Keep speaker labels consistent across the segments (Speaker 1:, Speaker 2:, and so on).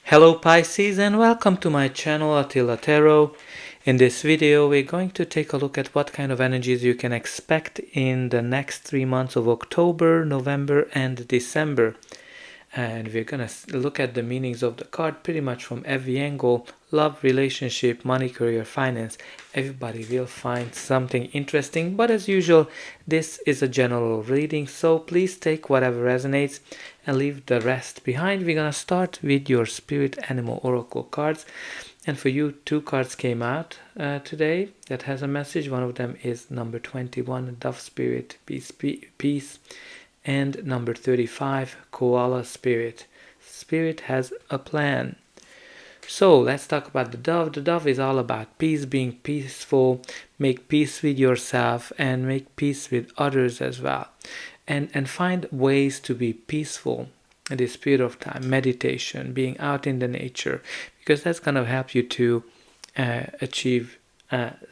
Speaker 1: Hello Pisces and welcome to my channel Attila Tarot. In this video we're going to take a look at what kind of energies you can expect in the next 3 months of October, November and December. And we're going to look at the meanings of the card pretty much from every angle: love, relationship, money, career, finance. Everybody will find something interesting, but as usual, this is a general reading, so please take whatever resonates and leave the rest behind. We're going to start with your spirit animal oracle cards. And for you, 2 cards came out today that has a message. One of them is number 21, Dove Spirit, Peace, and number 35, Koala Spirit. Spirit has a plan. So let's talk about the dove. The dove is all about peace, being peaceful, make peace with yourself and make peace with others as well. And find ways to be peaceful in this period of time. Meditation, being out in the nature, because that's going to help you to achieve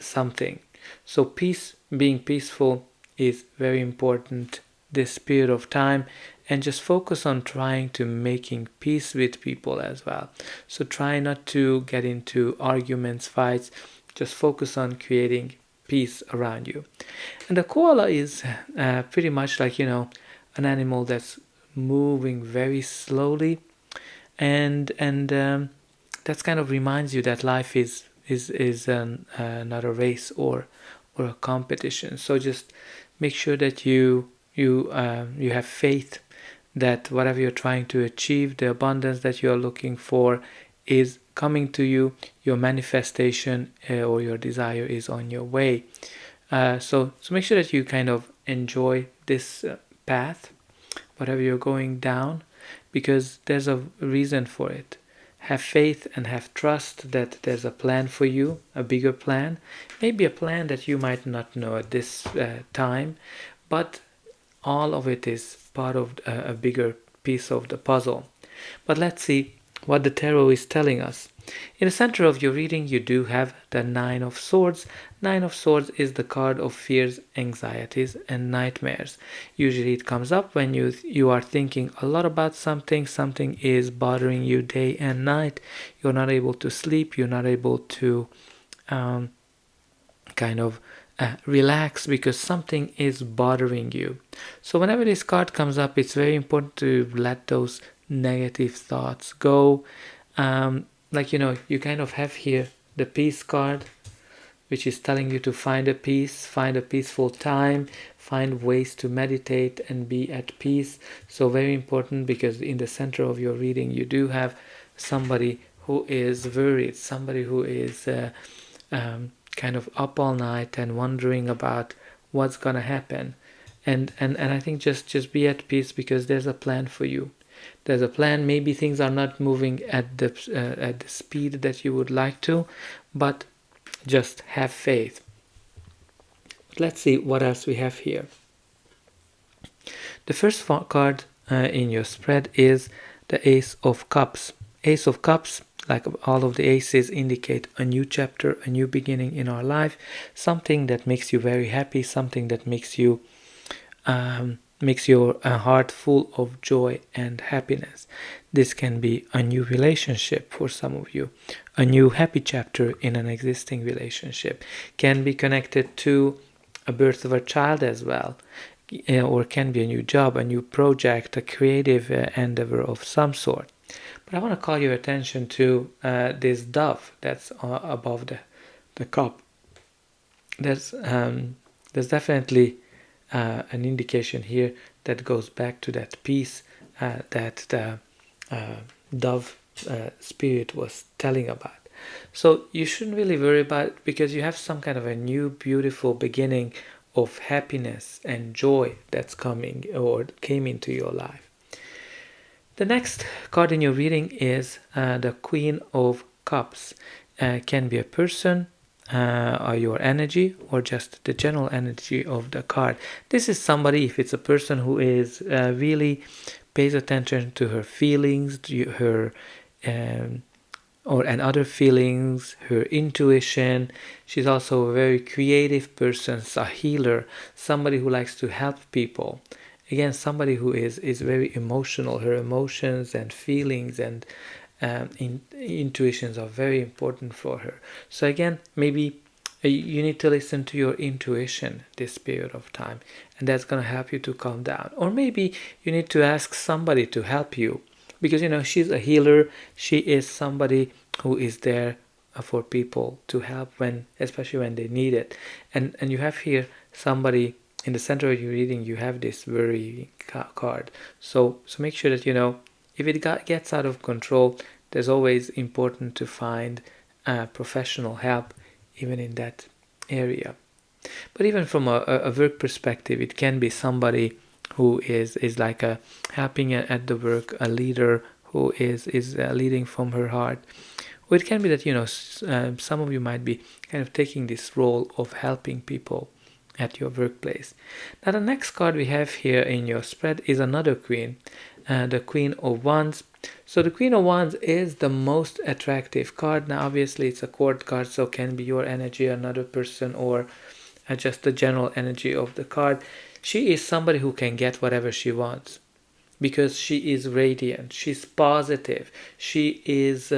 Speaker 1: something. So peace, being peaceful is very important this period of time, and just focus on trying to making peace with people as well. So try not to get into arguments, fights, just focus on creating peace around you. And the koala is pretty much like, an animal that's moving very slowly, and that kind of reminds you that life is not a race or a competition. So just make sure that you have faith that whatever you're trying to achieve, the abundance that you're looking for is coming to you. Your manifestation or your desire is on your way. So make sure that you kind of enjoy this path, whatever you're going down, because there's a reason for it. Have faith and have trust that there's a plan for you, a bigger plan, maybe a plan that you might not know at this time, but all of it is part of a bigger piece of the puzzle. But let's see what the tarot is telling us. In the center of your reading, you do have the Nine of Swords. Nine of Swords is the card of fears, anxieties, and nightmares. Usually it comes up when you are thinking a lot about something is bothering you day and night. You're not able to sleep, you're not able to relax because something is bothering you. So whenever this card comes up, it's very important to let those negative thoughts go. You kind of have here the peace card, which is telling you to find a peace, find a peaceful time, find ways to meditate and be at peace. So very important, because in the center of your reading you do have somebody who is worried, somebody who is kind of up all night and wondering about what's gonna happen. And I think just be at peace, because there's a plan for you. There's a plan. Maybe things are not moving at the speed that you would like to, but just have faith. Let's see what else we have here. The first card in your spread is the Ace of Cups. Ace of Cups, like all of the aces, indicate a new chapter, a new beginning in our life, something that makes you very happy, something that makes you makes your heart full of joy and happiness. This can be a new relationship for some of you, a new happy chapter in an existing relationship. Can be connected to a birth of a child as well, or can be a new job, a new project, a creative endeavor of some sort. But I want to call your attention to this dove that's above the cup. There's definitely an indication here that goes back to that peace that the dove spirit was telling about. So you shouldn't really worry about it, because you have some kind of a new beautiful beginning of happiness and joy that's coming or came into your life. The next card in your reading is the Queen of Cups. Can be a person, or your energy, or just the general energy of the card. This is somebody, if it's a person who is really pays attention to her feelings, her and other feelings, her intuition. She's also a very creative person, a healer, somebody who likes to help people. Again, somebody who is very emotional. Her emotions and feelings and intuitions are very important for her. So again, maybe you need to listen to your intuition this period of time, and that's going to help you to calm down. Or maybe you need to ask somebody to help you, because she's a healer. She is somebody who is there for people to help especially when they need it. And you have here somebody in the center of your reading. You have this worry card. So make sure that if it gets out of control, there's always important to find professional help even in that area. But even from a work perspective, it can be somebody who is like helping at the work, a leader who is leading from her heart. Or it can be that some of you might be kind of taking this role of helping people at your workplace. Now the next card we have here in your spread is another queen, the Queen of Wands. So the Queen of Wands is the most attractive card. Now obviously it's a court card, so can be your energy, another person, or just the general energy of the card. She is somebody who can get whatever she wants because she is radiant, she's positive, she is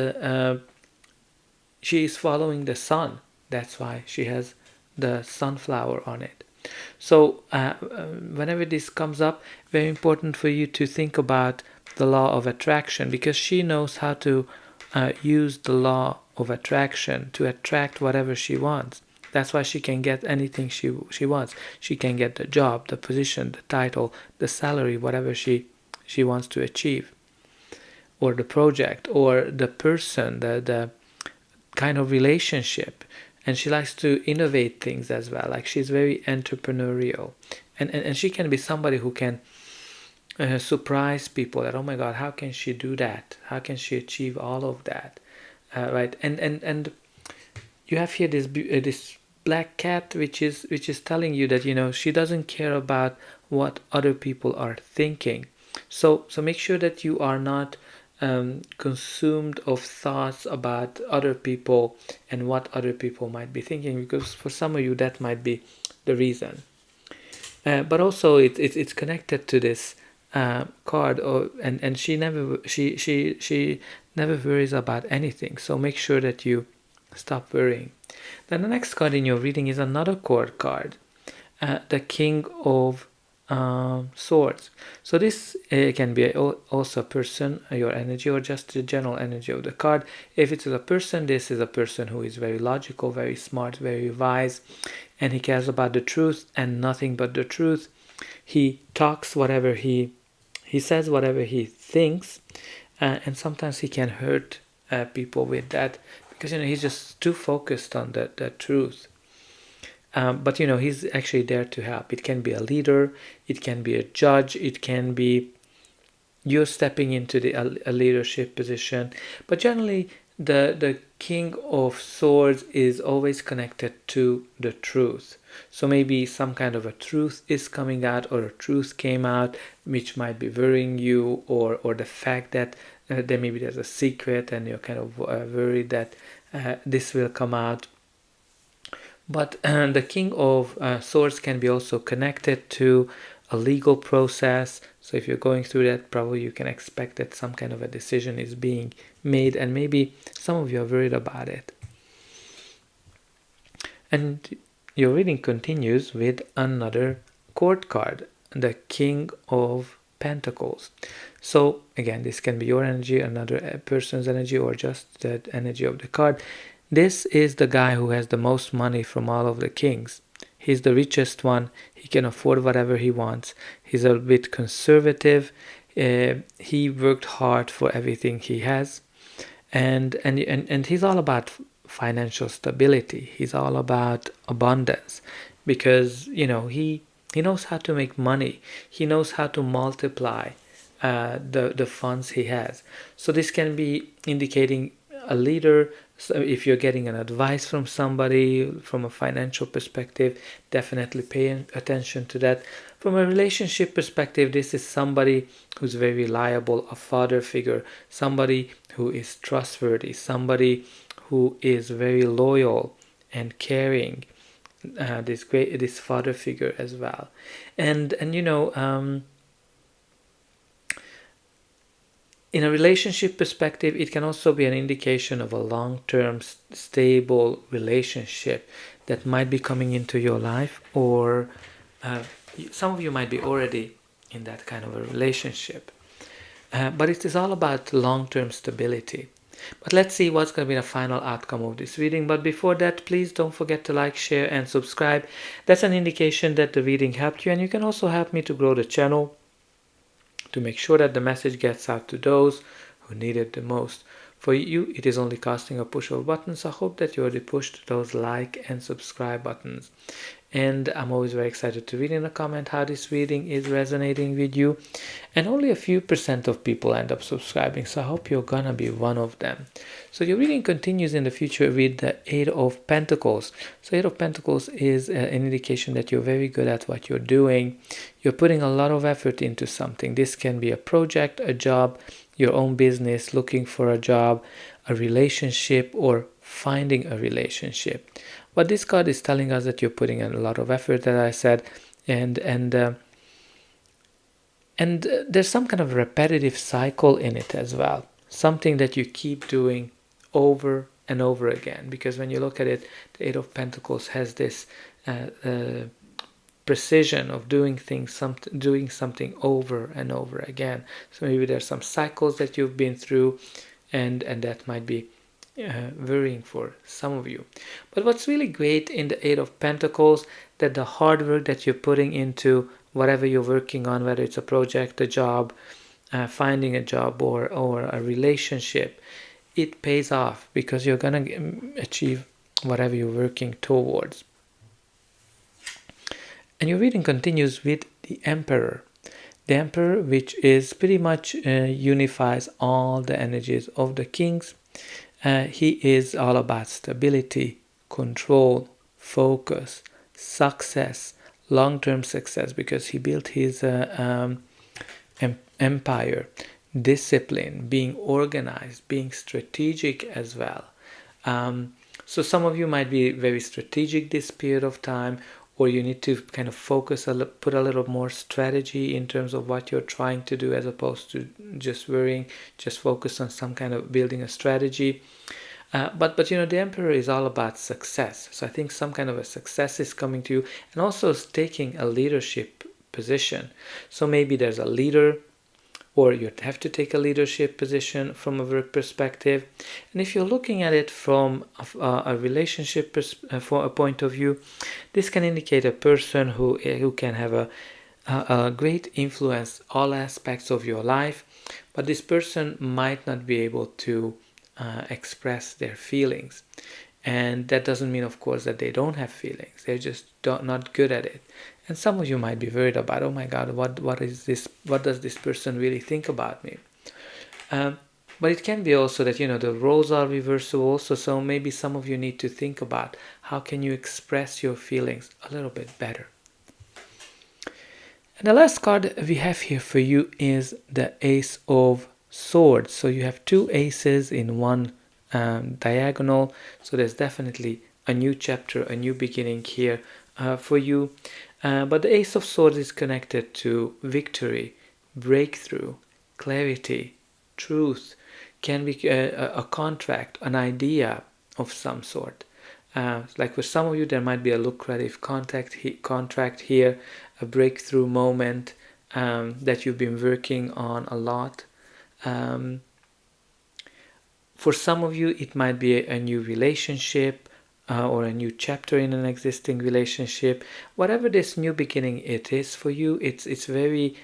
Speaker 1: following the sun. That's why she has the sunflower on it. So whenever this comes up, very important for you to think about the law of attraction, because she knows how to use the law of attraction to attract whatever she wants. That's why she can get anything she wants. She can get the job, the position, the title, the salary, whatever she wants to achieve, or the project, or the person, the kind of relationship. And she likes to innovate things as well. Like, she's very entrepreneurial, and she can be somebody who can surprise people that, oh my God, how can she do that? How can she achieve all of that? Right? And you have here this black cat, which is telling you that she doesn't care about what other people are thinking. So make sure that you are not consumed of thoughts about other people and what other people might be thinking, because for some of you that might be the reason. But also it's connected to this card, and she never worries about anything. So make sure that you stop worrying. Then the next card in your reading is another court card, the King of Swords. So this can be also a person, your energy, or just the general energy of the card. If it's a person, this is a person who is very logical, very smart, very wise, and he cares about the truth and nothing but the truth. He talks whatever he says whatever he thinks, and sometimes he can hurt people with that, because he's just too focused on the truth. But he's actually there to help. It can be a leader, it can be a judge, it can be you're stepping into a leadership position. But generally, the King of Swords is always connected to the truth. So maybe some kind of a truth is coming out, or a truth came out, which might be worrying you, or the fact that there's a secret and you're kind of worried that this will come out. But the King of Swords can be also connected to a legal process. So if you're going through that, probably you can expect that some kind of a decision is being made, and maybe some of you are worried about it. And your reading continues with another court card, the King of Pentacles. So again, this can be your energy, another person's energy, or just the energy of the card. This is the guy who has the most money from all of the kings. He's the richest one. He can afford whatever he wants. He's a bit conservative. He worked hard for everything he has, and he's all about financial stability. He's all about abundance, because he knows how to make money. He knows how to multiply the funds he has. So this can be indicating a leader. So if you're getting an advice from somebody from a financial perspective, definitely pay attention to that. From a relationship perspective, this is somebody who's very reliable, a father figure, somebody who is trustworthy, somebody who is very loyal and caring. This father figure as well, and In a relationship perspective, it can also be an indication of a long-term, stable relationship that might be coming into your life, or some of you might be already in that kind of a relationship. But it is all about long-term stability. But let's see what's going to be the final outcome of this reading. But before that, please don't forget to like, share, and subscribe. That's an indication that the reading helped you, and you can also help me to grow the channel to make sure that the message gets out to those who need it the most. For you, it is only casting a push of buttons. I hope that you already pushed those like and subscribe buttons. And I'm always very excited to read in a comment how this reading is resonating with you. And only a few % of people end up subscribing, so I hope you're gonna be one of them. So your reading continues in the future with the Eight of Pentacles. So Eight of Pentacles is an indication that you're very good at what you're doing. You're putting a lot of effort into something. This can be a project, a job, your own business, looking for a job, a relationship, or finding a relationship. But this card is telling us that you're putting in a lot of effort, as I said, and there's some kind of repetitive cycle in it as well. Something that you keep doing over and over again. Because when you look at it, the Eight of Pentacles has this precision of doing something over and over again. So maybe there's some cycles that you've been through, and that might be worrying for some of you. But what's really great in the Eight of Pentacles, that the hard work that you're putting into whatever you're working on, whether it's a project, a job, finding a job, or a relationship, it pays off because you're gonna achieve whatever you're working towards. And your reading continues with the Emperor. The Emperor, which is pretty much unifies all the energies of the kings. He is all about stability, control, focus, success, long-term success, because he built his empire, discipline, being organized, being strategic as well. So some of you might be very strategic this period of time, or you need to kind of focus, put a little more strategy in terms of what you're trying to do, as opposed to just worrying, just focus on some kind of building a strategy. But you know, the Emperor is all about success. So I think some kind of a success is coming to you, and also taking a leadership position. So maybe there's a leader, or you have to take a leadership position from a work perspective. And if you're looking at it from a relationship for a point of view, this can indicate a person who can have a great influence all aspects of your life, but this person might not be able to express their feelings. And that doesn't mean, of course, that they don't have feelings. They're just not good at it. And some of you might be worried about, oh my God, what is this? What does this person really think about me? But it can be also that, you know, the roles are reversal also. So maybe some of you need to think about how can you express your feelings a little bit better. And the last card we have here for you is the Ace of Swords. So you have two aces in one diagonal. So there's definitely a new chapter, a new beginning here for you. But the Ace of Swords is connected to victory, breakthrough, clarity, truth. Can be a contract, an idea of some sort. Like for some of you, there might be a lucrative contract here, a breakthrough moment that you've been working on a lot. For some of you, it might be a new relationship or a new chapter in an existing relationship. Whatever this new beginning it is for you, it's very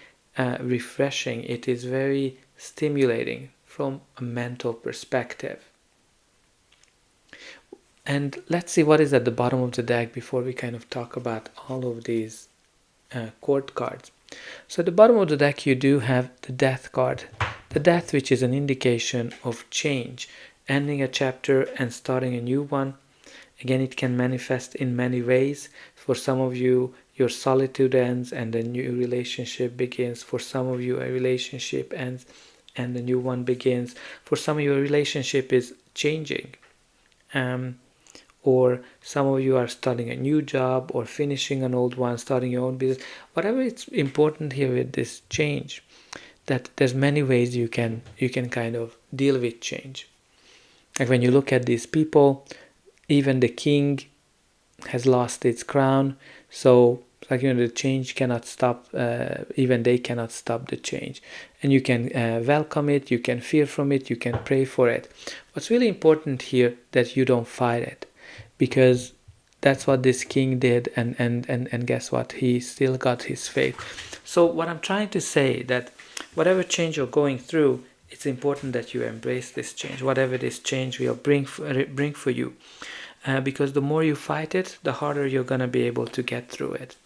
Speaker 1: refreshing. It is very stimulating from a mental perspective. And let's see what is at the bottom of the deck before we kind of talk about all of these court cards. So at the bottom of the deck you do have the Death card. The Death, which is an indication of change, ending a chapter and starting a new one. Again, it can manifest in many ways. For some of you, your solitude ends and a new relationship begins. For some of you, a relationship ends and a new one begins. For some of you, a relationship is changing. Or some of you are starting a new job or finishing an old one, starting your own business. Whatever it's important here with this change. that there's many ways you can kind of deal with change. Like when you look at these people, even the king has lost its crown, so like, the change cannot stop, even they cannot stop the change, and you can welcome it, you can fear from it, you can pray for it. What's really important here, that you don't fight it, because that's what this king did, and guess what, he still got his faith. So what I'm trying to say, that whatever change you're going through, it's important that you embrace this change, whatever this change will bring for you, because the more you fight it, the harder you're going to be able to get through it.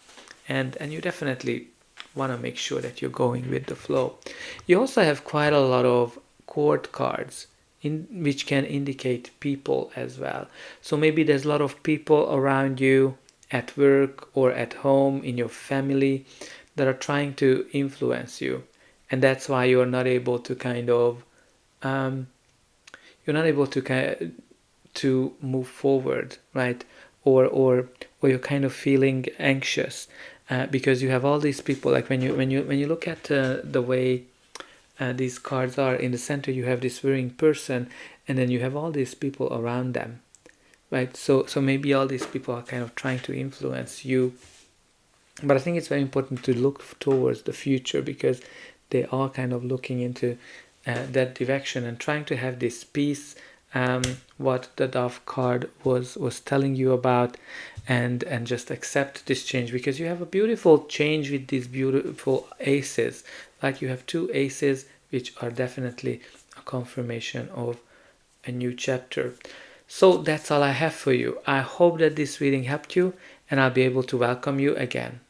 Speaker 1: And you definitely want to make sure that you're going with the flow. You also have quite a lot of court cards, which can indicate people as well. So maybe there's a lot of people around you at work or at home, in your family, that are trying to influence you, and that's why you're not able to to move forward, right? Or you're kind of feeling anxious, because you have all these people. Like when you look at the way these cards are, in the center you have this worrying person, and then you have all these people around them, right? So maybe all these people are kind of trying to influence you, but I think it's very important to look towards the future, because they are kind of looking into that direction and trying to have this peace, what the Dove card was telling you about, and just accept this change, because you have a beautiful change with these beautiful aces. Like you have two aces, which are definitely a confirmation of a new chapter. So that's all I have for you. I hope that this reading helped you, and I'll be able to welcome you again.